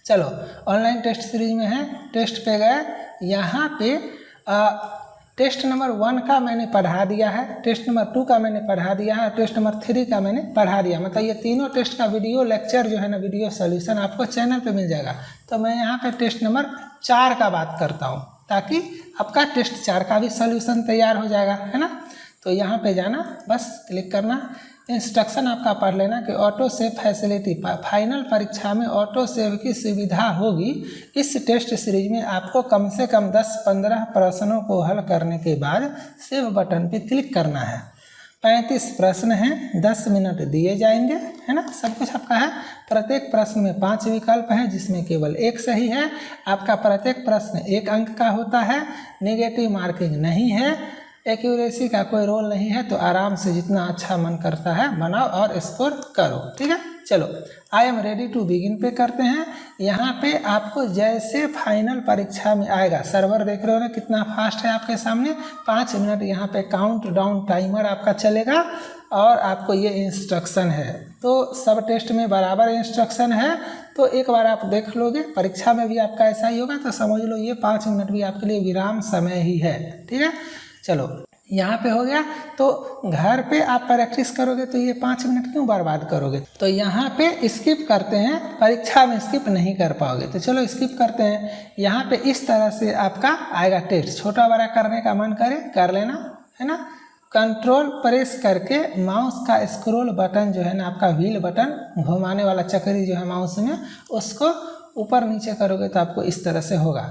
चलो online test series में है, टेस्ट पे गए, यहाँ पे टेस्ट नंबर 1 का मैंने पढ़ा दिया है, टेस्ट नंबर 2 का मैंने पढ़ा दिया है, टेस्ट नंबर 3 का मैंने पढ़ा दिया। मतलब ये तीनों टेस्ट का वीडियो लेक्चर जो है ना, वीडियो सॉल्यूशन आपको चैनल पे मिल जाएगा। तो मैं यहाँ पे टेस्ट नंबर 4 का बात करता हूँ, ताकि आपका टेस्ट 4 का भी सॉल्यूशन तैयार हो जाएगा, है ना। तो यहाँ पे जाना, बस क्लिक करना, इंस्ट्रक्शन आपका पढ़ लेना कि ऑटो सेव फैसिलिटी, फाइनल परीक्षा में ऑटो सेव की सुविधा होगी। इस टेस्ट सीरीज में आपको कम से कम 10-15 प्रश्नों को हल करने के बाद सेव बटन पे क्लिक करना है। 35 प्रश्न हैं, 10 मिनट दिए जाएंगे, है ना। सब कुछ आपका है। प्रत्येक प्रश्न में 5 विकल्प हैं, जिसमें केवल एक सही है। आपका प्रत्येक प्रश्न 1 अंक का होता है, नेगेटिव मार्किंग नहीं है, एक्यूरेसी का कोई रोल नहीं है। तो आराम से जितना अच्छा मन करता है बनाओ और स्कोर करो, ठीक है। चलो I am ready to begin पे करते हैं। यहाँ पे आपको जैसे फाइनल परीक्षा में आएगा, सर्वर देख रहे हो ना कितना फास्ट है आपके सामने। 5 मिनट यहाँ पे काउंट डाउन टाइमर आपका चलेगा और आपको ये इंस्ट्रक्शन है। तो सब टेस्ट में बराबर इंस्ट्रक्शन है, तो एक बार आप देख लोगे, परीक्षा में भी आपका ऐसा ही होगा। तो समझ लो ये 5 मिनट भी आपके लिए विराम समय ही है, ठीक है। चलो यहाँ पे हो गया। तो घर पे आप प्रैक्टिस करोगे तो ये 5 मिनट क्यों बर्बाद करोगे। तो यहाँ पे स्किप करते हैं, परीक्षा में स्किप नहीं कर पाओगे। तो चलो स्किप करते हैं। यहाँ पे इस तरह से आपका आएगा टेस्ट। छोटा बड़ा करने का मन करे कर लेना, है ना। कंट्रोल प्रेस करके माउस का स्क्रॉल बटन जो है ना, आपका व्हील बटन, घुमाने वाला चक्री जो है माउस में, उसको ऊपर नीचे करोगे तो आपको इस तरह से होगा।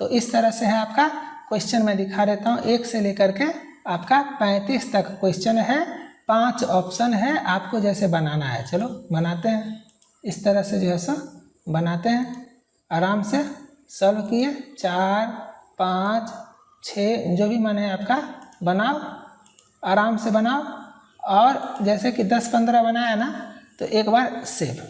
तो इस तरह से है आपका क्वेश्चन। मैं दिखा देता हूँ, 1 से लेकर के आपका 35 तक क्वेश्चन है, 5 ऑप्शन है, आपको जैसे बनाना है। चलो बनाते हैं, इस तरह से जो है सो बनाते हैं। आराम से सॉल्व किए, 4, 5, 6 जो भी मन है आपका बनाओ, आराम से बनाओ। और जैसे कि 10-15 बनाया ना, तो एक बार सेव।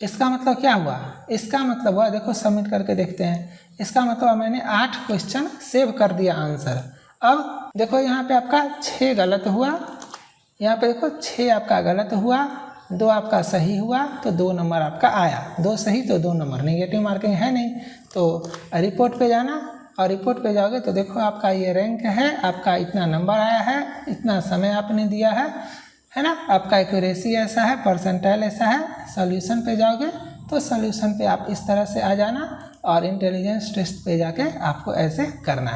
इसका मतलब क्या हुआ, इसका मतलब हुआ, देखो सबमिट करके देखते हैं। इसका मतलब मैंने 8 क्वेश्चन सेव कर दिया आंसर। अब देखो यहाँ पे आपका 6 गलत हुआ, यहाँ पे देखो 6 आपका गलत हुआ, 2 आपका सही हुआ, तो 2 नंबर आपका आया। 2 सही तो 2 नंबर, नेगेटिव मार्किंग है नहीं। तो रिपोर्ट पे जाना, और रिपोर्ट पे जाओगे तो देखो आपका ये रैंक है, आपका इतना नंबर आया है, इतना समय आपने दिया है ना। आपका एक्यूरेसी ऐसा है, परसेंटाइल ऐसा है। सॉल्यूशन पे जाओगे तो सॉल्यूशन पे आप इस तरह से आ जाना, और इंटेलिजेंस टेस्ट पे जाके आपको ऐसे करना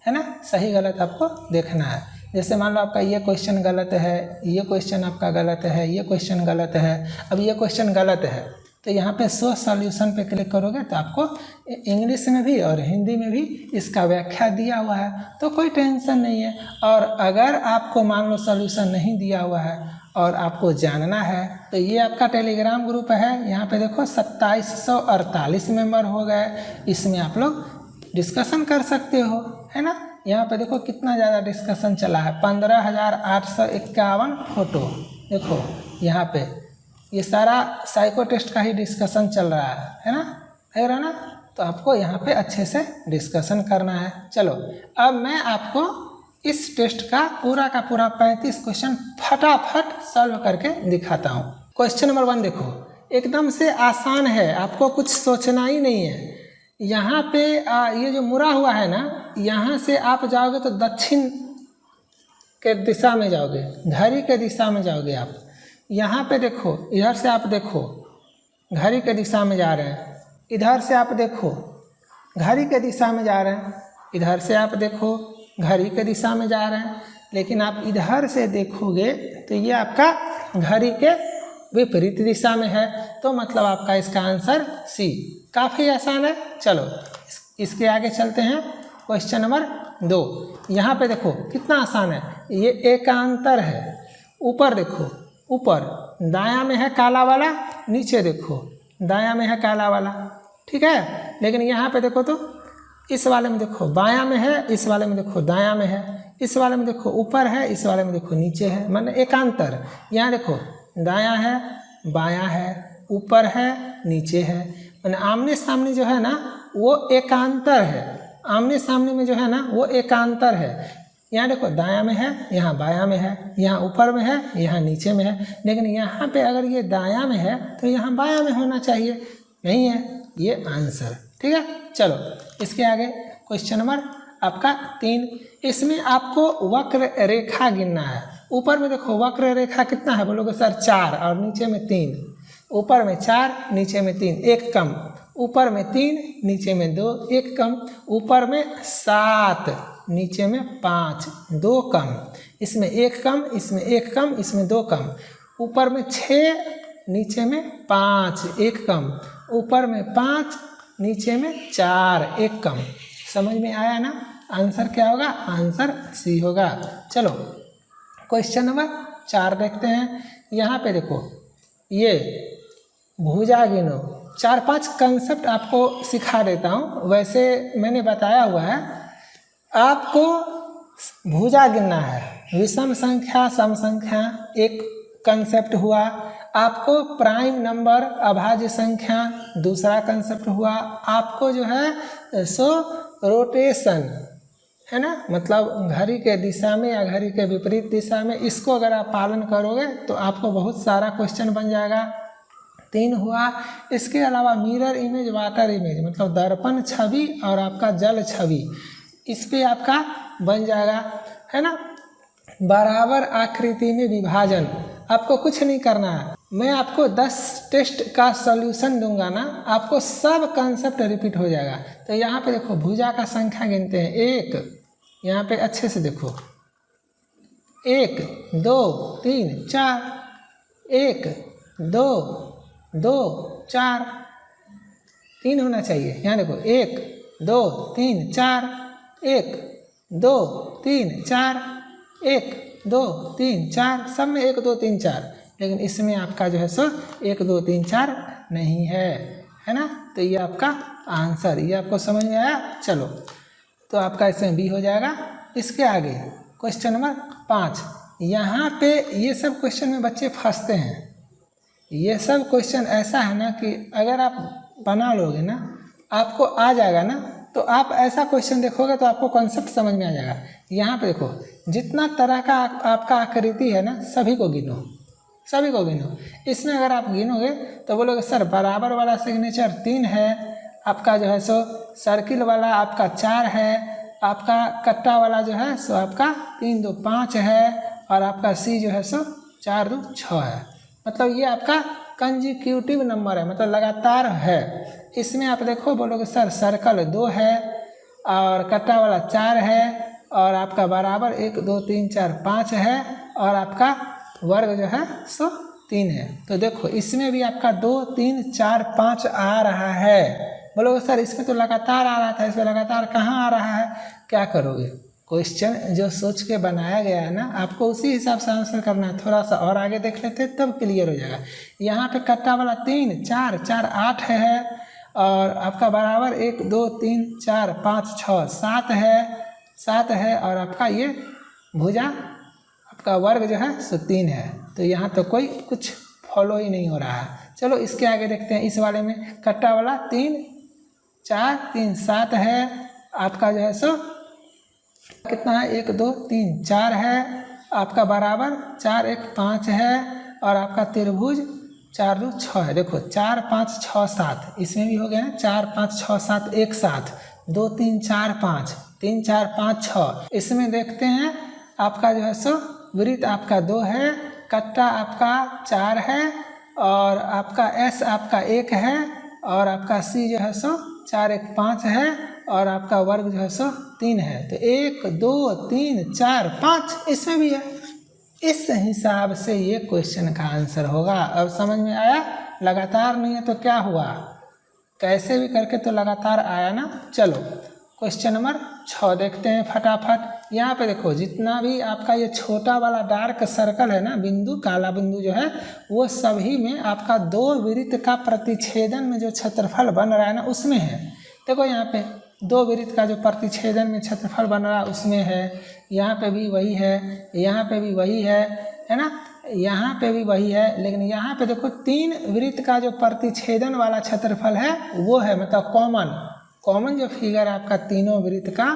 है ना। सही गलत आपको देखना है। जैसे मान लो आपका ये क्वेश्चन गलत है, ये क्वेश्चन आपका गलत है, ये क्वेश्चन गलत है। अब ये क्वेश्चन गलत है तो यहाँ पे शो सॉल्यूशन पे क्लिक करोगे तो आपको इंग्लिश में भी और हिंदी में भी इसका व्याख्या दिया हुआ है, तो कोई टेंशन नहीं है। और अगर आपको मान लो सॉल्यूशन नहीं दिया हुआ है और आपको जानना है, तो ये आपका टेलीग्राम ग्रुप है। यहाँ पे देखो 2748 मेंबर हो गए, इसमें आप लोग डिस्कशन कर सकते हो, है ना। यहाँ पे देखो कितना ज़्यादा डिस्कशन चला है, 15,851 फोटो। देखो यहाँ पे ये सारा साइको टेस्ट का ही डिस्कशन चल रहा है ना, है ना। तो आपको यहाँ पे अच्छे से डिस्कशन करना है। चलो अब मैं आपको इस टेस्ट का पूरा 35 क्वेश्चन फटाफट सॉल्व करके दिखाता हूँ। क्वेश्चन नंबर 1 देखो, एकदम से आसान है, आपको कुछ सोचना ही नहीं है। यहाँ पे ये जो मुड़ा हुआ है ना, यहाँ से आप जाओगे तो दक्षिण के दिशा में जाओगे, घड़ी के दिशा में जाओगे आप। यहाँ पे देखो, इधर से आप देखो घड़ी के दिशा में जा रहे हैं, इधर से आप देखो घड़ी के दिशा में जा रहे हैं, इधर से आप देखो घड़ी के दिशा में जा रहे हैं। लेकिन आप इधर से देखोगे तो ये आपका घड़ी के विपरीत दिशा में है, तो मतलब आपका इसका आंसर सी। काफ़ी आसान है। चलो इसके आगे चलते हैं। क्वेश्चन नंबर 2, यहाँ पे देखो कितना आसान है। ये एकांतर है, ऊपर देखो, ऊपर दायां में है काला वाला, नीचे देखो दायां में है काला वाला, ठीक है। लेकिन यहाँ पे देखो तो इस वाले में देखो बायां में है, इस वाले में देखो दायां में है, इस वाले में देखो ऊपर है, इस वाले में देखो नीचे है, माने एकांतर। यहाँ देखो दायां है, बायां है, ऊपर है, नीचे है, माने आमने सामने जो है ना वो एकांतर है। आमने सामने में जो है ना वो एकांतर है। यहाँ देखो दायां में है, यहाँ बायां में है, यहाँ ऊपर में है, यहाँ नीचे में है। लेकिन यहाँ पे अगर ये दायां में है तो यहाँ बायां में होना चाहिए, नहीं है, ये आंसर। ठीक है, चलो इसके आगे क्वेश्चन नंबर आपका 3। इसमें आपको वक्र रेखा गिनना है। ऊपर में देखो वक्र रेखा कितना है, बोलोगे सर 4 और नीचे में 3। ऊपर में 4 नीचे में 3, एक कम। ऊपर में 3 नीचे में 2, एक कम। ऊपर में 7 नीचे में 5, 2 कम। इसमें एक कम, इसमें एक कम, इसमें 2 कम। ऊपर में 6 नीचे में 5, एक कम। ऊपर में 5 नीचे में 4, एक कम। समझ में आया ना? आंसर क्या होगा? आंसर सी होगा। चलो क्वेश्चन नंबर 4 देखते हैं। यहाँ पे देखो ये भुजा गिनो। 4-5 कंसेप्ट आपको सिखा देता हूँ। वैसे मैंने बताया हुआ है, आपको भुजा गिनना है। विषम संख्या, सम संख्या एक कंसेप्ट हुआ। आपको प्राइम नंबर, अभाज्य संख्या दूसरा कंसेप्ट हुआ। आपको जो है सो रोटेशन है ना, मतलब घड़ी के दिशा में या घड़ी के विपरीत दिशा में, इसको अगर आप पालन करोगे तो आपको बहुत सारा क्वेश्चन बन जाएगा। 3 हुआ। इसके अलावा मिरर इमेज, वाटर इमेज, मतलब दर्पण छवि और आपका जल छवि, इस पे आपका बन जाएगा, है ना। बराबर आकृति में विभाजन, आपको कुछ नहीं करना है। मैं आपको 10 टेस्ट का सॉल्यूशन दूंगा ना, आपको सब कंसेप्ट रिपीट हो जाएगा। तो यहाँ पे देखो भुजा का संख्या गिनते हैं। 1, यहाँ पे अच्छे से देखो, 1 2 3 4, 1 2 2 4, 3 होना चाहिए। यहाँ देखो 1 2 3 4, 1 2 3 4, 1 2 3 4, सब में 1 2 3 4, लेकिन इसमें आपका जो है सो 1 2 3 4 नहीं है ना। तो ये आपका आंसर, ये आपको समझ में आया। चलो तो आपका इसमें बी हो जाएगा। इसके आगे क्वेश्चन नंबर 5। यहाँ पे ये सब क्वेश्चन में बच्चे फंसते हैं। ये सब क्वेश्चन ऐसा है ना कि अगर आप बना लोगे ना, आपको आ जाएगा ना, तो आप ऐसा क्वेश्चन देखोगे तो आपको कॉन्सेप्ट समझ में आ जाएगा। यहाँ पे देखो जितना तरह का आपका आकृति है ना, सभी को गिनो, सभी को गिनो। इसमें अगर आप गिनोगे तो बोलोगे सर बराबर वाला सिग्नेचर 3 है, आपका जो है सो सर्किल वाला आपका 4 है, आपका कट्टा वाला जो है सो आपका 3 2 5 है, और आपका सी जो है सो 4 2 6 है। मतलब ये आपका कंजिक्यूटिव नंबर है, मतलब लगातार है। इसमें आप देखो बोलोगे सर सर्कल 2 है और कट्टा वाला 4 है, और आपका बराबर 1 2 3 4 5 है, और आपका वर्ग जो है सो 3 है। तो देखो इसमें भी आपका 2 3 4 5 आ रहा है। बोलोगे सर इसमें तो लगातार आ रहा था, इसमें लगातार कहाँ आ रहा है? क्या करोगे? क्वेश्चन जो सोच के बनाया गया है ना, आपको उसी हिसाब से आंसर करना है। थोड़ा सा और आगे देख लेते हैं तब क्लियर हो जाएगा। यहाँ पे कट्टा वाला 3 4 4 8 है, और आपका बराबर 1 2 3 4 5 6 7 है, और आपका ये भुजा आपका वर्ग जो है सो 3 है। तो यहाँ तो कोई कुछ फॉलो ही नहीं हो रहा है। चलो इसके आगे देखते हैं। इस वाले में कट्टा वाला 3 4 3 7 है, आपका जो है सो कितना है? 1 2 3 4 है, आपका बराबर 4 1 5 है, और आपका त्रिभुज 4 2 6 है। देखो 4 5 6 7, इसमें भी हो गया ना, 4 5 6 7 एक साथ, 2 3 4 5 3 4 5 6। इसमें देखते हैं आपका जो है सो वृत्त आपका 2 है, कट्टा आपका 4 है, और आपका एस आपका 1 है, और आपका सी जो है सो 4 1 5 है, और आपका वर्ग जो है सो 3 है। तो 1 2 3 4 5 इसमें भी है। इस हिसाब से ये क्वेश्चन का आंसर होगा। अब समझ में आया? लगातार नहीं है तो क्या हुआ? कैसे भी करके तो लगातार आया ना। चलो क्वेश्चन नंबर 6 देखते हैं फटाफट। यहाँ पे देखो जितना भी आपका ये छोटा वाला डार्क सर्कल है ना, बिंदु, काला बिंदु जो है, वो सभी में आपका 2 वृत्त का प्रतिच्छेदन में जो क्षेत्रफल बन रहा है ना, उसमें है। देखो यहाँ पे 2 वृत्त का जो प्रतिच्छेदन में क्षेत्रफल बन रहा है उसमें है। यहाँ पे भी वही है, यहाँ पे भी वही है ना, यहाँ पे भी वही है। लेकिन यहाँ पे देखो 3 वृत्त का जो प्रतिच्छेदन वाला क्षेत्रफल है वो है, मतलब कॉमन जो फिगर आपका तीनों वृत्त का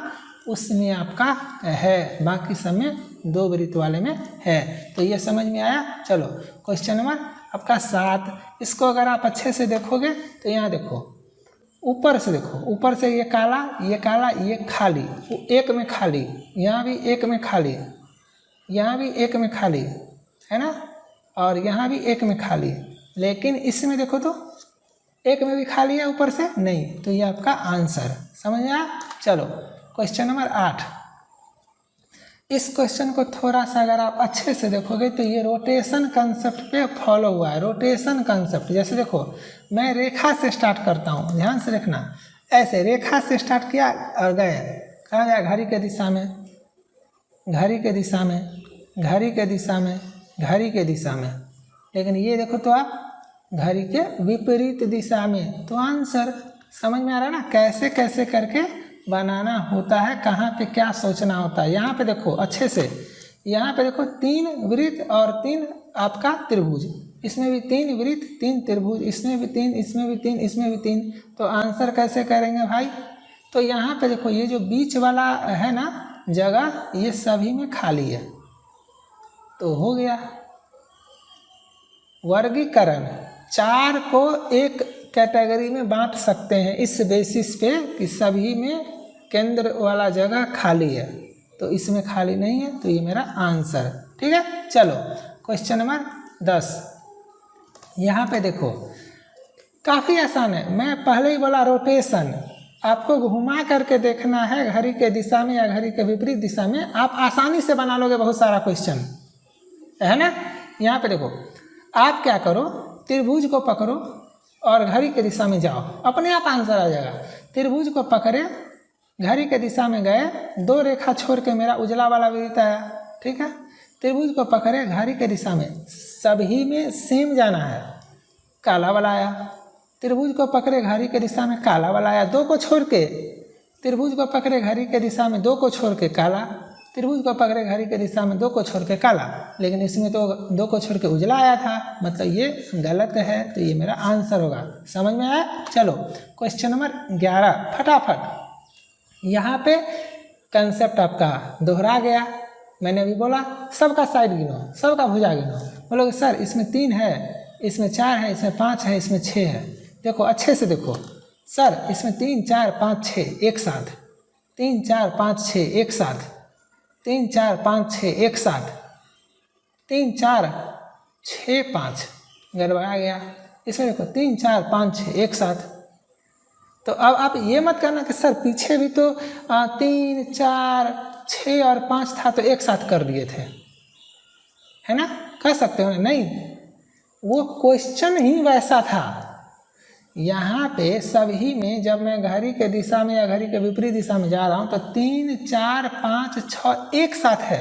उसमें आपका है, बाकी सब में 2 वृत्त वाले में है। तो ये समझ में आया। चलो क्वेश्चन नंबर आपका 7, इसको अगर आप अच्छे से देखोगे तो यहाँ देखो ऊपर से देखो, ऊपर से ये काला, ये काला, ये खाली, एक में खाली, यहाँ भी एक में खाली, यहाँ भी एक में खाली है ना, और यहाँ भी एक में खाली, लेकिन इसमें देखो तो एक में भी खाली है ऊपर से नहीं, तो ये आपका आंसर। समझ में आया? चलो क्वेश्चन नंबर 8। इस क्वेश्चन को थोड़ा सा अगर आप अच्छे से देखोगे तो ये रोटेशन कंसेप्ट पे फॉलो हुआ है। रोटेशन कंसेप्ट, जैसे देखो मैं रेखा से स्टार्ट करता हूँ, ध्यान से देखना, ऐसे रेखा से स्टार्ट किया और गए, कहाँ गया? घड़ी के दिशा में, घड़ी के दिशा में, घड़ी के दिशा में, घड़ी के दिशा में। लेकिन ये देखो तो आप घड़ी के विपरीत दिशा में, तो आंसर। समझ में आ रहा है ना कैसे कैसे करके बनाना होता है, कहाँ पे क्या सोचना होता है। यहाँ पे देखो अच्छे से, यहाँ पे देखो 3 वृत्त और 3 आपका त्रिभुज, इसमें भी 3 वृत्त 3 त्रिभुज, इसमें भी 3, इसमें भी 3, इसमें भी 3, तो आंसर कैसे करेंगे भाई? तो यहाँ पे देखो ये जो बीच वाला है ना जगह, ये सभी में खाली है, तो हो गया। वर्गीकरण, 4 को एक कैटेगरी में बांट सकते हैं इस बेसिस पे कि सभी में केंद्र वाला जगह खाली है, तो इसमें खाली नहीं है, तो ये मेरा आंसर। ठीक है, चलो क्वेश्चन नंबर 10। यहाँ पे देखो काफ़ी आसान है, मैं पहले ही बोला रोटेशन, आपको घुमा करके देखना है घड़ी के दिशा में या घड़ी के विपरीत दिशा में, आप आसानी से बना लोगे बहुत सारा क्वेश्चन, है ना। यहाँ पे देखो आप क्या करो, त्रिभुज को पकड़ो और घड़ी के दिशा में जाओ, अपने आप आंसर आ जाएगा। त्रिभुज को पकड़े, घड़ी के दिशा में गए, 2 रेखा छोड़ के मेरा उजला वाला वृत्त आया, ठीक है। त्रिभुज को पकड़े, घड़ी के दिशा में, सभी में सेम जाना है, काला वाला आया। त्रिभुज को पकड़े, घड़ी के दिशा में, काला वाला आया। 2 को छोड़ के, त्रिभुज को पकड़े, घड़ी के दिशा में, 2 को छोड़ के काला। त्रिभुज को पकड़े, घड़ी के दिशा में, 2 को छोड़ के काला, लेकिन इसमें तो 2 को छोड़ के उजला आया था, मतलब ये गलत है, तो ये मेरा आंसर होगा। समझ में आया? चलो क्वेश्चन नंबर 11 फटाफट। यहाँ पे कंसेप्ट आपका दोहरा गया, मैंने अभी बोला सबका साइड गिनो, सबका भुजा गिनो। बोलोगे सर इसमें 3 है, इसमें 4 है, इसमें 5 है, इसमें 6 है। देखो अच्छे से देखो सर, इसमें 3 4 5 6 एक साथ, 3 4 5 6 एक साथ, 3 4 5 6 एक साथ, 3 4 6 5, गड़बड़ा गया। इसमें देखो 3 4 5 6 एक साथ। तो अब आप ये मत करना कि सर पीछे भी तो 3 4 6 और 5 था तो एक साथ कर दिए थे, है ना, कह सकते हो ना। नहीं, वो क्वेश्चन ही वैसा था। यहाँ पे सभी में जब मैं घड़ी के दिशा में या घड़ी के विपरीत दिशा में जा रहा हूँ तो 3 4 5 6 एक साथ है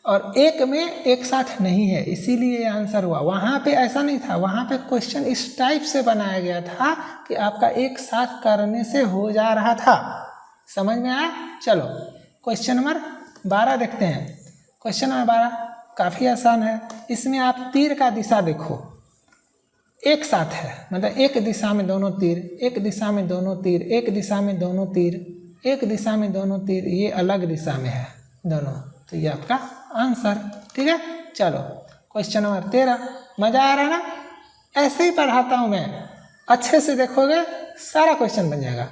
और एक में एक साथ नहीं है, इसीलिए आंसर हुआ। वहाँ पे ऐसा नहीं था, वहाँ पे क्वेश्चन इस टाइप से बनाया गया था कि आपका एक साथ करने से हो जा रहा था। समझ में आया? चलो क्वेश्चन नंबर 12 देखते हैं। क्वेश्चन नंबर 12 काफ़ी आसान है। इसमें आप तीर का दिशा देखो, एक साथ है, मतलब एक दिशा में दोनों तीर, एक दिशा में दोनों तीर, एक दिशा में दोनों तीर, एक दिशा में दोनों तीर, ये अलग दिशा में है दोनों, तो ये आपका आंसर। ठीक है, चलो क्वेश्चन नंबर 13। मज़ा आ रहा है ना? ऐसे ही पढ़ाता हूँ मैं, अच्छे से देखोगे सारा क्वेश्चन बन जाएगा।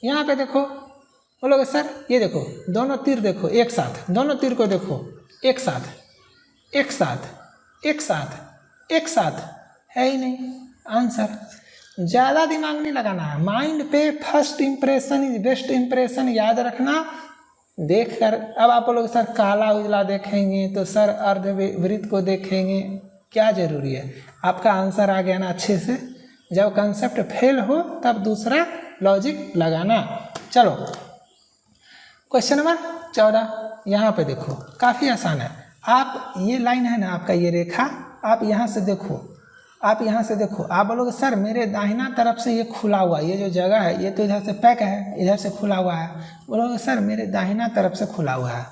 यहाँ पे देखो, बोलोगे सर ये देखो दोनों तीर देखो एक साथ, दोनों तीर को देखो एक साथ, एक साथ, एक साथ, एक साथ, है ही नहीं आंसर। ज़्यादा दिमाग नहीं लगाना है, माइंड पे first impression is best impression याद रखना। देख कर अब आप लोग सर काला उजला देखेंगे तो सर अर्धवृत्त को देखेंगे, क्या ज़रूरी है? आपका आंसर आ गया ना अच्छे से। जब कंसेप्ट फेल हो तब दूसरा लॉजिक लगाना। चलो क्वेश्चन नंबर 14, यहाँ पे देखो काफ़ी आसान है। आप ये लाइन है ना आपका, ये रेखा, आप यहाँ से देखो, आप यहाँ से देखो, आप बोलोगे सर मेरे दाहिना तरफ से ये खुला हुआ, ये जो जगह है ये तो इधर से पैक है, इधर से खुला हुआ है। बोलोगे सर मेरे दाहिना तरफ से खुला हुआ है।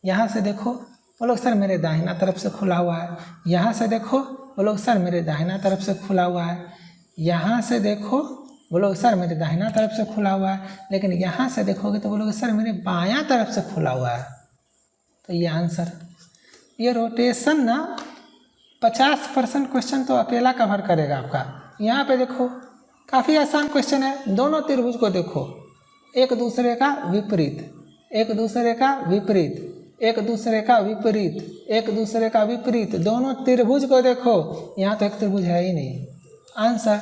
यहाँ से देखो, बोलोगे सर मेरे दाहिना तरफ से खुला हुआ है। यहाँ से देखो, बोलोगे सर मेरे दाहिना तरफ से खुला हुआ है। यहाँ से देखो, बोलोगे सर मेरे दाहिना तरफ से खुला हुआ है। लेकिन यहाँ से देखोगे तो बोलोगे सर मेरे बायां तरफ से खुला हुआ है। तो ये आंसर, ये रोटेशन ना 50% क्वेश्चन तो अकेला कवर करेगा आपका। यहाँ पे देखो काफ़ी आसान क्वेश्चन है। दोनों त्रिभुज को देखो, एक दूसरे का विपरीत, एक दूसरे का विपरीत, एक दूसरे का विपरीत, एक दूसरे का विपरीत, दोनों त्रिभुज को देखो। यहाँ तो एक त्रिभुज है ही नहीं, आंसर।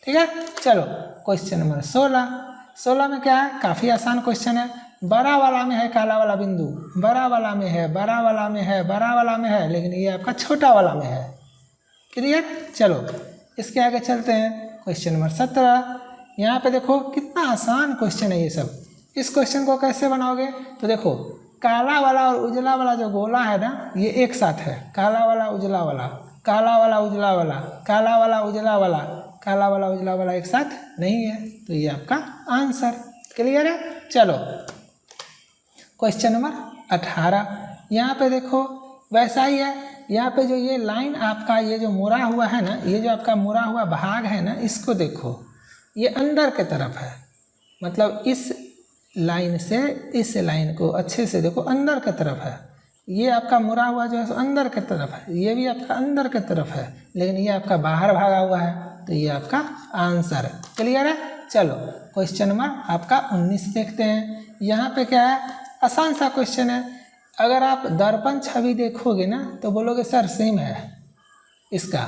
ठीक है, चलो क्वेश्चन नंबर 16 में क्या है, काफ़ी आसान क्वेश्चन है। बड़ा वाला में है काला वाला बिंदु, बड़ा वाला में है, बड़ा वाला में है, बड़ा वाला में है, लेकिन ये आपका छोटा वाला में है। क्लियर, चलो इसके आगे चलते हैं। क्वेश्चन नंबर 17, यहाँ पे देखो कितना आसान क्वेश्चन है ये सब। इस क्वेश्चन को कैसे बनाओगे, तो देखो काला वाला और उजला वाला जो गोला है ना, ये एक साथ है। काला वाला उजला वाला, काला वाला उजला वाला, काला वाला उजला वाला, काला वाला उजला वाला एक साथ नहीं है, तो ये आपका आंसर। क्लियर है, चलो क्वेश्चन नंबर 18, यहाँ पे देखो वैसा ही है। यहाँ पे जो ये लाइन आपका ये जो मुड़ा हुआ है ना, ये जो आपका मुड़ा हुआ भाग है ना, इसको देखो, ये अंदर के तरफ है। मतलब इस लाइन से इस लाइन को अच्छे से देखो, अंदर के तरफ है। ये आपका मुड़ा हुआ जो है अंदर के तरफ है, ये भी आपका अंदर के तरफ है, लेकिन ये आपका बाहर भागा हुआ है, तो ये आपका आंसर है। क्लियर है, चलो क्वेश्चन नंबर आपका 19 देखते हैं। यहाँ पे क्या है, आसान सा क्वेश्चन है। अगर आप दर्पण छवि देखोगे ना, तो बोलोगे सर सेम है, इसका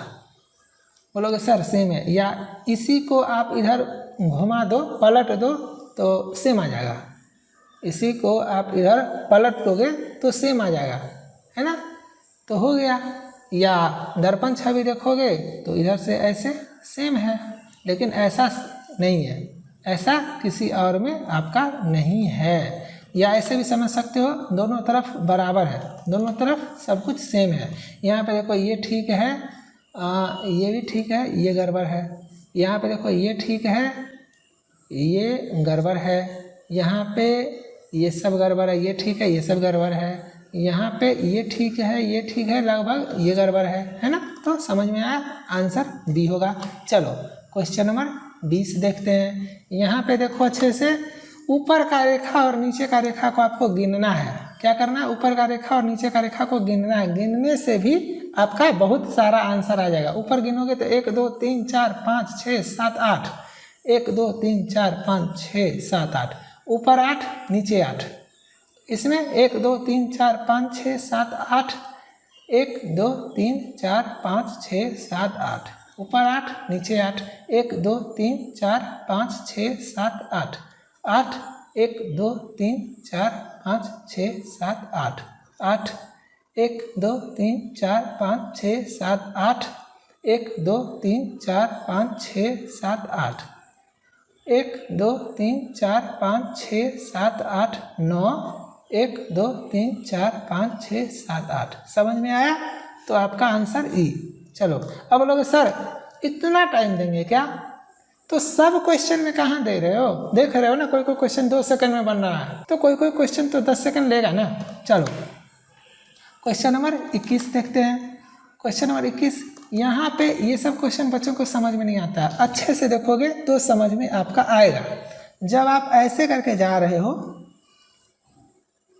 बोलोगे सर सेम है, या इसी को आप इधर घुमा दो, पलट दो तो सेम आ जाएगा। इसी को आप इधर पलट दोगे तो सेम आ जाएगा, है ना, तो हो गया। या दर्पण छवि देखोगे तो इधर से ऐसे सेम है, लेकिन ऐसा नहीं है, ऐसा किसी और में आपका नहीं है। या ऐसे भी समझ सकते हो, दोनों तरफ बराबर है, दोनों तरफ सब कुछ सेम है। यहाँ पे देखो ये ठीक है, ये भी ठीक है, ये गड़बड़ है। यहाँ पे देखो ये ठीक है, ये गड़बड़ है। यहाँ पे ये सब गड़बड़ है, ये ठीक है, ये सब गड़बड़ है। यहाँ पे ये ठीक है, ये ठीक है, लगभग ये गड़बड़ है ना। तो समझ में आया, आंसर बी होगा। चलो क्वेश्चन नंबर 20 देखते हैं। यहाँ पे देखो अच्छे से, ऊपर का रेखा और नीचे का रेखा को आपको गिनना है। क्या करना है, ऊपर का रेखा और नीचे का रेखा को गिनना है। गिनने से भी आपका बहुत सारा आंसर आ जाएगा। ऊपर गिनोगे तो 1 2 3 4 5 6 7 8, 1 2 3 4 5 6 7 8, ऊपर 8 नीचे 8। इसमें 1 2 3 4 5 6 7 8, 1 2 3 4 5 6 7 8, ऊपर 8 नीचे 8, 1 2 3 4 5 6 7 8, 8 1 2 3 4 5 6 7 8, 8 1 2 3 4 5 6 7 8, 1 2 3 4 5 6 7 8, 1 2 3 4 5 6 7 8 9, 1 2 3 4 5 6 7 8। समझ में आया, तो आपका आंसर ई। चलो अब बोलोगे सर इतना टाइम देंगे क्या, तो सब क्वेश्चन में कहाँ दे रहे हो, देख रहे हो ना, कोई कोई क्वेश्चन 2 सेकंड में बन रहा है, तो कोई कोई क्वेश्चन तो 10 सेकंड लेगा ना। चलो क्वेश्चन नंबर 21 देखते हैं। क्वेश्चन नंबर 21, यहाँ पे ये सब क्वेश्चन बच्चों को समझ में नहीं आता, अच्छे से देखोगे तो समझ में आपका आएगा। जब आप ऐसे करके जा रहे हो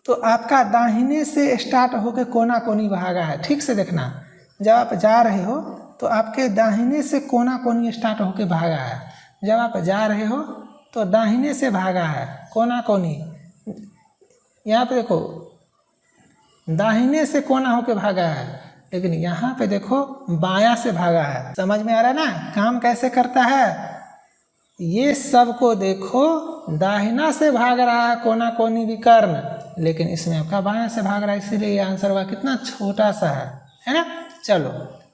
तो आपका दाहिने से स्टार्ट होकर कोना कोनी भागा है, ठीक से देखना। जब आप जा रहे हो तो आपके दाहिने से कोना कोनी स्टार्ट होकर भागा है। जब आप जा रहे हो तो दाहिने से भागा है कोना कोनी, यहाँ पे देखो दाहिने से कोना होकर भागा है, लेकिन यहाँ पे देखो बायां से भागा है। समझ में आ रहा है ना काम कैसे करता है। ये सब को देखो, दाहिना से भाग रहा है कोना कोनी विकर्ण, लेकिन इसमें आपका बायां से भाग रहा है, इसीलिए ये आंसर हुआ कितना छोटा सा है ना। चलो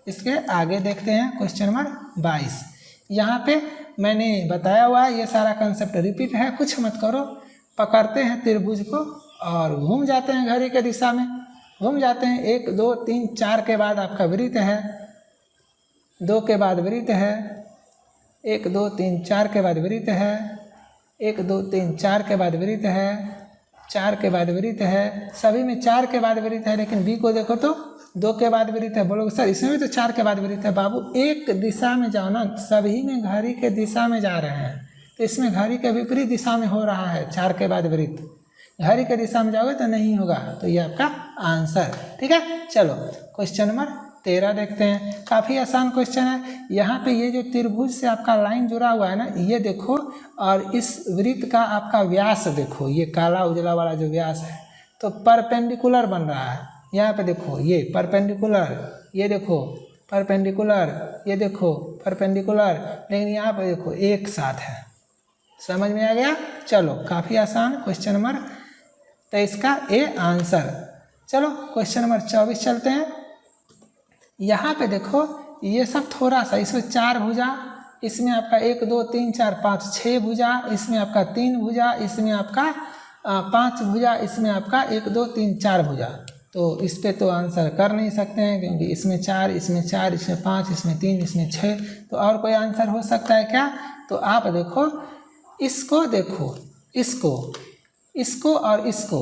इसके आगे देखते हैं। क्वेश्चन नंबर 22, यहाँ पे मैंने बताया हुआ है, ये सारा कंसेप्ट रिपीट है, कुछ मत करो। पकड़ते हैं त्रिभुज को और घूम जाते हैं घड़ी के दिशा में, घूम जाते हैं। 1 2 3 4 के बाद आपका वृत्त है, 2 के बाद वृत्त है, 1 2 3 4 के बाद वृत्त है, 1 2 3 4 के बाद वृत्त है, 4 के बाद वृत्त है। सभी में 4 के बाद वृत्त है, लेकिन बी को देखो तो 2 के बाद वृत्त है। बोलोगे सर इसमें भी तो 4 के बाद वृत्त है। बाबू एक दिशा में जाओ ना, सभी में घड़ी के दिशा में जा रहे हैं, तो इसमें घड़ी के विपरीत दिशा में हो रहा है 4 के बाद वृत्त। घड़ी के दिशा में जाओगे तो नहीं होगा, तो ये आपका आंसर। ठीक है, चलो क्वेश्चन नंबर 13 देखते हैं, काफ़ी आसान क्वेश्चन है। यहाँ पे ये जो त्रिभुज से आपका लाइन जुड़ा हुआ है ना, ये देखो, और इस वृत्त का आपका व्यास देखो, ये काला उजला वाला जो व्यास है तो परपेंडिकुलर बन रहा है। यहाँ पे देखो ये परपेंडिकुलर, ये देखो परपेंडिकुलर, ये देखो परपेंडिकुलर, लेकिन यहाँ पे देखो एक साथ है। समझ में आ गया? चलो, काफ़ी आसान क्वेश्चन नंबर 23 का ए आंसर। चलो क्वेश्चन नंबर 24 चलते हैं। यहाँ पे देखो ये सब थोड़ा सा, इसमें 4 भुजा, इसमें आपका 1 2 3 4 5 6 भुजा, इसमें आपका 3 भुजा, इसमें आपका 5 भुजा, इसमें आपका 1 2 3 4 भुजा। तो इस पे तो आंसर कर नहीं सकते हैं, क्योंकि इसमें 4, इसमें 4, इसमें 5, इसमें 3, इसमें 6। तो और कोई आंसर हो सकता है क्या? तो आप देखो, इसको देखो, इसको और इसको,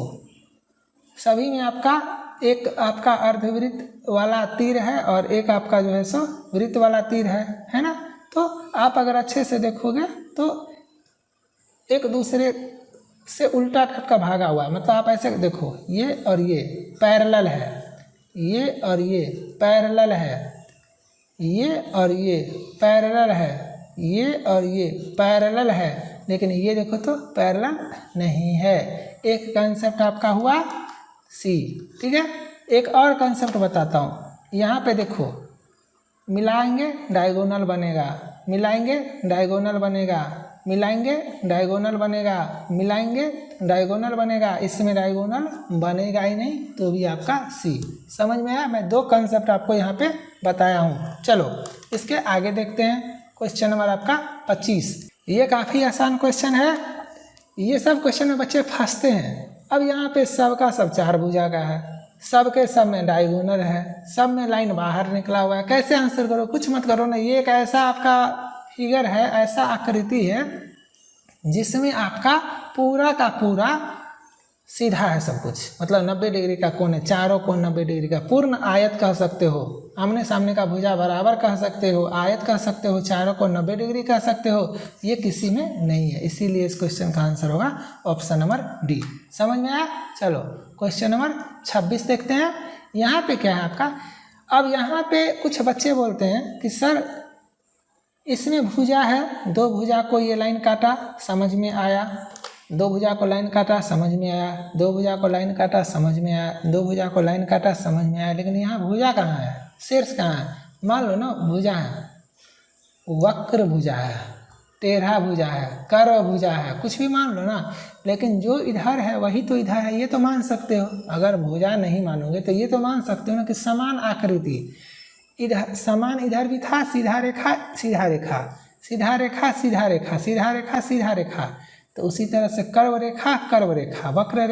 सभी में आपका एक आपका अर्धवृत्त वाला तीर है और एक आपका जो है सो वृत्त वाला तीर है ना। तो आप अगर अच्छे से देखोगे तो एक दूसरे से उल्टा टाइप का भागा हुआ है। मतलब आप ऐसे देखो, ये और ये पैरेलल है, ये और ये पैरेलल है, ये और ये पैरेलल है, ये और ये पैरेलल है, लेकिन ये देखो तो पैरेलल नहीं है। एक कंसेप्ट आपका हुआ सी। ठीक है, एक और कंसेप्ट बताता हूँ। यहाँ पे देखो, मिलाएंगे डायगोनल बनेगा, मिलाएंगे डायगोनल बनेगा, मिलाएंगे डायगोनल बनेगा, मिलाएंगे डायगोनल बनेगा, इसमें डायगोनल बनेगा ही नहीं, तो भी आपका सी। समझ में आया? मैं 2 कंसेप्ट आपको यहाँ पे बताया हूँ। चलो इसके आगे देखते हैं। क्वेश्चन नंबर आपका 25। ये काफ़ी आसान क्वेश्चन है। ये सब क्वेश्चन में बच्चे फंसते हैं। अब यहाँ पे सब का सब 4 भुजा का है, सब के सब में डायगोनल है, सब में लाइन बाहर निकला हुआ है। कैसे आंसर करो? कुछ मत करो ना। ये एक ऐसा आपका फिगर है, ऐसा आकृति है जिसमें आपका पूरा का पूरा सीधा है सब कुछ। मतलब 90 डिग्री का कोण है, चारों कोण 90 डिग्री का, पूर्ण आयत कह सकते हो, आमने सामने का भुजा बराबर कह सकते हो, आयत कह सकते हो, चारों को 90 डिग्री कह सकते हो। ये किसी में नहीं है, इसीलिए इस क्वेश्चन का आंसर होगा ऑप्शन नंबर डी। समझ में आया? चलो क्वेश्चन नंबर 26 देखते हैं। यहाँ पे क्या है आपका? अब यहाँ पे कुछ बच्चे बोलते हैं कि सर इसमें भुजा है, 2 भुजा को ये लाइन काटा, समझ में आया, 2 भुजा को लाइन काटा, समझ में आया, 2 भुजा को लाइन काटा, समझ में आया, 2 भुजा को लाइन काटा, समझ में आया, लेकिन यहाँ भुजा कहाँ है? शीर्ष कहाँ है? मान लो ना भुजा है, वक्र भुजा है, टेढ़ा भुजा है, कर्व भुजा है, कुछ भी मान लो ना, लेकिन जो इधर है वही तो इधर है, ये तो मान सकते हो। अगर भुजा नहीं मानोगे तो ये तो मान सकते हो ना कि समान आकृति, इधर समान, इधर भी था, सीधा रेखा सीधा रेखा, सीधा रेखा सीधा रेखा, सीधा रेखा सीधा रेखा, तो उसी तरह से कर्व रेखा कर्व रेखा, वक्र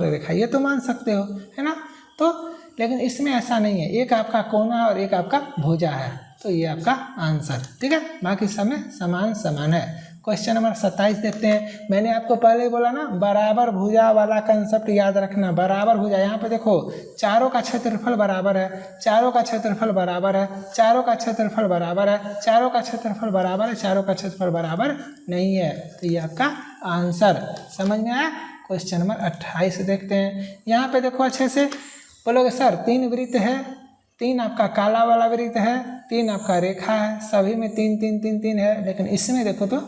रेखा, ये तो मान सकते हो, है ना। तो लेकिन इसमें ऐसा नहीं है, एक आपका कोना और एक आपका भुजा है, तो ये आपका आंसर। ठीक है, बाकी सब में समान समान है। क्वेश्चन नंबर 27 देखते हैं। मैंने आपको पहले ही बोला ना, बराबर भुजा वाला कंसेप्ट याद रखना। बराबर भुजा, यहाँ पे देखो चारों का क्षेत्रफल बराबर है, चारों का क्षेत्रफल बराबर है, चारों का क्षेत्रफल बराबर है, चारों का क्षेत्रफल बराबर है, चारों का क्षेत्रफल बराबर नहीं है, तो ये आपका आंसर। समझ में आया? क्वेश्चन नंबर 28 देखते हैं। यहाँ पे देखो अच्छे से, बोलोगे सर 3 वृत्त है, 3 आपका काला वाला वृत्त है, 3 आपका रेखा है, सभी में 3 3 3 3 है, लेकिन इसमें देखो तो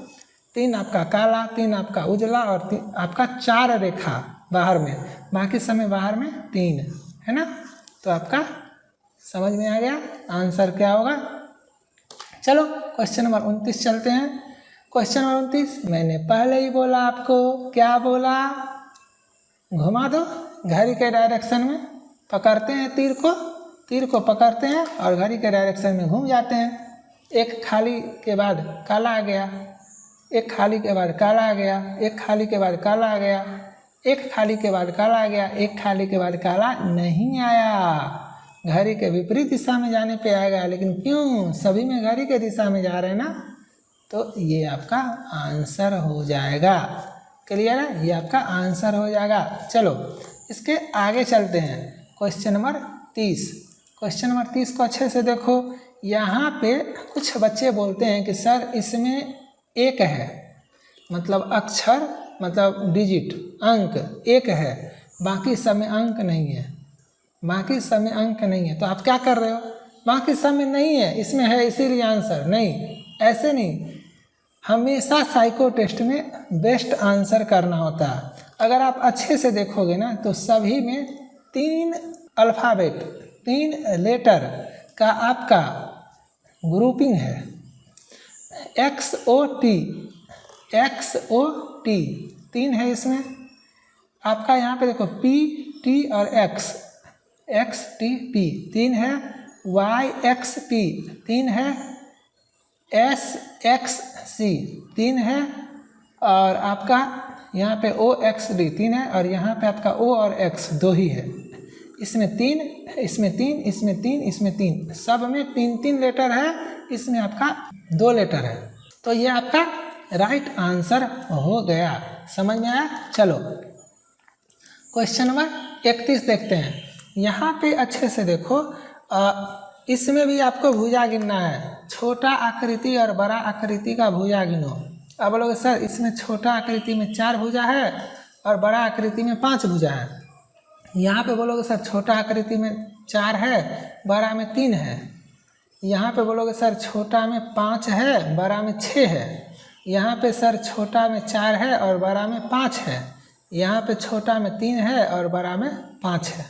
3 आपका काला, 3 आपका उजला और 3 आपका 4 रेखा बाहर में, बाकी समय बाहर में 3 है ना। तो आपका समझ में आ गया आंसर क्या होगा। चलो क्वेश्चन नंबर 29 चलते हैं। क्वेश्चन नंबर 29 मैंने पहले ही बोला आपको, क्या बोला? घुमा दो घड़ी के डायरेक्शन में, पकड़ते हैं तीर को पकड़ते हैं और घड़ी के डायरेक्शन में घूम जाते हैं। एक खाली के बाद काला आ गया, एक खाली के बाद काला आ गया, एक खाली के बाद काला आ गया, एक खाली के बाद काला आ गया, एक खाली के बाद काला नहीं आया। घड़ी के विपरीत दिशा में जाने पे आएगा, लेकिन क्यों? सभी में घड़ी के दिशा में जा रहे हैं ना, तो ये आपका आंसर हो जाएगा। क्लियर है? ये आपका आंसर हो जाएगा। चलो इसके आगे चलते हैं। Question number 30। क्वेश्चन नंबर 30 को अच्छे से देखो। यहाँ पे कुछ बच्चे बोलते हैं कि सर इसमें एक है, मतलब अक्षर, मतलब डिजिट, अंक एक है, बाकी सब में अंक नहीं है, बाकी सब में अंक नहीं है। तो आप क्या कर रहे हो? बाकी सब में नहीं है, इसमें है इसीलिए आंसर। नहीं, ऐसे नहीं, हमेशा साइको टेस्ट में बेस्ट आंसर करना होता है। अगर आप अच्छे से देखोगे ना तो सभी में 3 अल्फ़ाबेट 3 लेटर का आपका ग्रुपिंग है, XOT 3 है इसमें आपका। यहाँ पे देखो P T और XTP 3 है, YXP 3 है, SXC 3 है, और आपका यहाँ पे OXD 3 है, और यहाँ पे आपका O और X 2 ही है। इसमें 3, इसमें 3, इसमें 3, इसमें 3, सब में 3 लेटर है, इसमें आपका 2 लेटर है। तो ये आपका राइट आंसर हो गया। समझ में आया? चलो क्वेश्चन नंबर 31 देखते हैं। यहाँ पे अच्छे से देखो, इसमें भी आपको भुजा गिनना है। छोटा आकृति और बड़ा आकृति का भुजा गिनो। अब बोलोगे सर इसमें छोटा आकृति में 4 भुजा है और बड़ा आकृति में 5 भुजा है। यहाँ पे बोलोगे सर छोटा आकृति में 4 है, बड़ा में 3 है। यहाँ पे बोलोगे सर छोटा में 5 है, बड़ा में 6 है। यहाँ पे सर छोटा में 4 है और बड़ा में 5 है। यहाँ पे छोटा में 3 है और बड़ा में 5 है।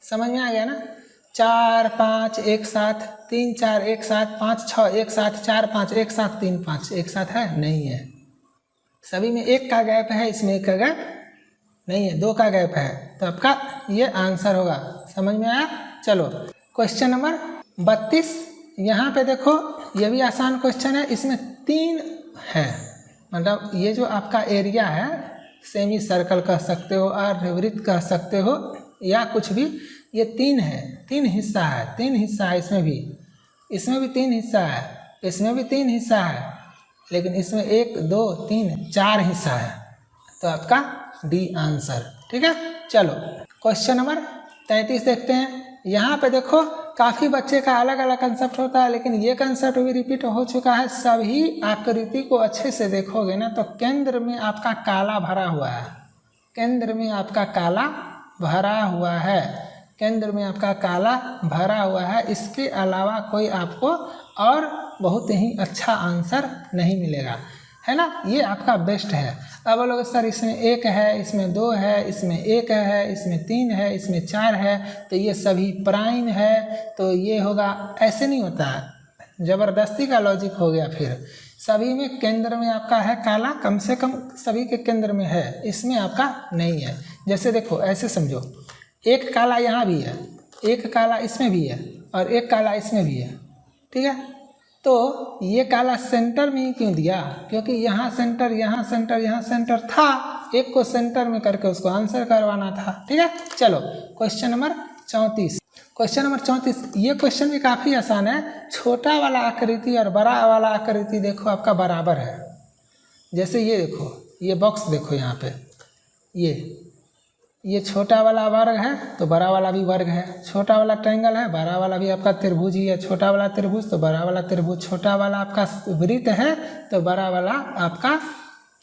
समझ में आ गया ना? 4 5 एक साथ, 3 4 एक साथ, 5 6 एक साथ, 4 5 एक साथ, 3 5 एक साथ है? नहीं है। सभी में 1 का गैप है, इसमें 1 का गैप नहीं है, 2 का गैप है। तो आपका ये आंसर होगा। समझ में आया? चलो क्वेश्चन नंबर 32। यहाँ पे देखो, ये भी आसान क्वेश्चन है। इसमें 3 है, मतलब ये जो आपका एरिया है, सेमी सर्कल कह सकते हो, अर्धवृत्त कह सकते हो, या कुछ भी, ये 3 है। 3 हिस्सा है, 3 हिस्सा है। इसमें भी 3 हिस्सा है, इसमें भी 3 हिस्सा है, लेकिन इसमें 1 2 3 4 हिस्सा है। तो आपका डी आंसर। ठीक है, चलो क्वेश्चन नंबर 33 देखते हैं। यहाँ पे देखो, काफ़ी बच्चे का अलग अलग कंसेप्ट होता है, लेकिन ये कंसेप्ट भी रिपीट हो चुका है। सभी आकृति को अच्छे से देखोगे ना तो केंद्र में आपका काला भरा हुआ है। केंद्र में आपका काला भरा हुआ है, केंद्र में आपका काला भरा हुआ है। इसके अलावा कोई आपको और बहुत ही अच्छा आंसर नहीं मिलेगा, है ना? ये आपका बेस्ट है। अब लोग सर इसमें 1 है, इसमें 2 है, इसमें 1 है, इसमें 3 है, इसमें 4 है, तो ये सभी प्राइम है, तो ये होगा। ऐसे नहीं होता है, ज़बरदस्ती का लॉजिक हो गया। फिर सभी में केंद्र में आपका है काला, कम से कम सभी के केंद्र में है, इसमें आपका नहीं है। जैसे देखो, ऐसे समझो, 1 काला यहाँ भी है, 1 काला इसमें भी है, और 1 काला इसमें भी है। ठीक है, तो ये काला सेंटर में ही क्यों दिया? क्योंकि यहाँ सेंटर, यहाँ सेंटर, यहाँ सेंटर था, एक को सेंटर में करके उसको आंसर करवाना था। ठीक है, चलो क्वेश्चन नंबर 34। क्वेश्चन नंबर 34, ये क्वेश्चन भी काफ़ी आसान है। छोटा वाला आकृति और बड़ा वाला आकृति देखो आपका बराबर है। जैसे ये देखो, ये बॉक्स देखो, यहाँ पे ये छोटा वाला वर्ग है तो बड़ा वाला भी वर्ग है। छोटा वाला ट्रायंगल है, बड़ा वाला भी आपका त्रिभुज ही है। छोटा वाला त्रिभुज तो बड़ा वाला त्रिभुज, छोटा वाला आपका वृत्त है तो बड़ा वाला आपका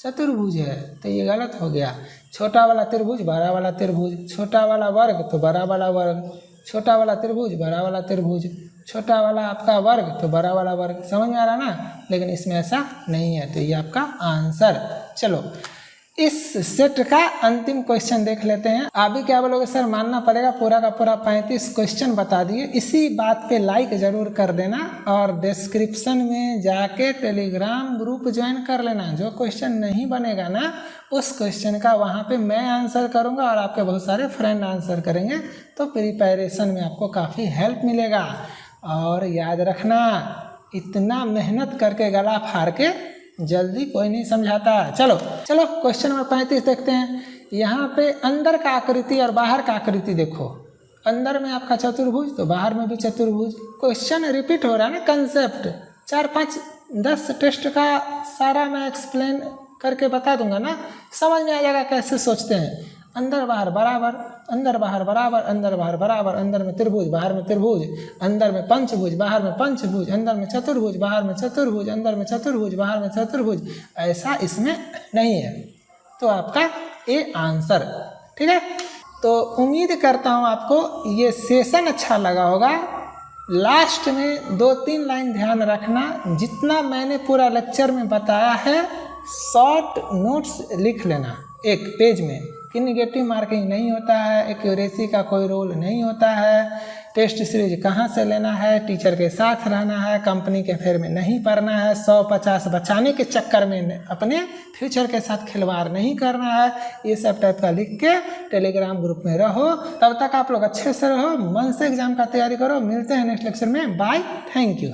चतुर्भुज है। तो ये गलत हो गया। छोटा वाला त्रिभुज, बड़ा वाला त्रिभुज, छोटा वाला वर्ग तो बड़ा वाला वर्ग, छोटा वाला त्रिभुज, बड़ा वाला त्रिभुज, छोटा वाला आपका वर्ग तो बड़ा वाला वर्ग। समझ में आ रहा ना? लेकिन इसमें ऐसा नहीं है, तो ये आपका आंसर। चलो इस सेट का अंतिम क्वेश्चन देख लेते हैं। अभी क्या बोलोगे सर, मानना पड़ेगा पूरा का पूरा 35 क्वेश्चन बता दिए। इसी बात पे लाइक जरूर कर देना और डिस्क्रिप्शन में जाके टेलीग्राम ग्रुप ज्वाइन कर लेना। जो क्वेश्चन नहीं बनेगा ना, उस क्वेश्चन का वहाँ पे मैं आंसर करूँगा और आपके बहुत सारे फ्रेंड आंसर करेंगे, तो प्रिपरेशन में आपको काफ़ी हेल्प मिलेगा। और याद रखना, इतना मेहनत करके गला फाड़ के जल्दी कोई नहीं समझाता। चलो क्वेश्चन नंबर 35 देखते हैं। यहाँ पे अंदर का आकृति और बाहर का आकृति देखो। अंदर में आपका चतुर्भुज तो बाहर में भी चतुर्भुज। क्वेश्चन रिपीट हो रहा है ना, कंसेप्ट 4 5 10 टेस्ट का सारा मैं एक्सप्लेन करके बता दूंगा ना, समझ में आ जाएगा कैसे सोचते हैं। अंदर बाहर बराबर, अंदर बाहर बराबर, अंदर बाहर बराबर, अंदर में त्रिभुज, बाहर में त्रिभुज, अंदर में पंचभुज, बाहर में पंचभुज, अंदर में चतुर्भुज, बाहर में चतुर्भुज, अंदर में चतुर्भुज, बाहर में चतुर्भुज। ऐसा इसमें नहीं है, तो आपका ए आंसर। ठीक है, तो उम्मीद करता हूँ आपको ये सेशन अच्छा लगा होगा। लास्ट में 2-3 लाइन ध्यान रखना, जितना मैंने पूरा लेक्चर में बताया है शॉर्ट नोट्स लिख लेना एक पेज में, कि निगेटिव मार्किंग नहीं होता है, एक्यूरेसी का कोई रोल नहीं होता है, टेस्ट सीरीज कहाँ से लेना है, टीचर के साथ रहना है, कंपनी के फेर में नहीं पढ़ना है, 100-50 बचाने के चक्कर में अपने फ्यूचर के साथ खिलवाड़ नहीं करना है, ये सब टाइप का लिख के टेलीग्राम ग्रुप में रहो। तब तक आप लोग अच्छे से रहो, मन से एग्जाम का तैयारी करो। मिलते हैं नेक्स्ट लेक्चर में। Bye, thank you.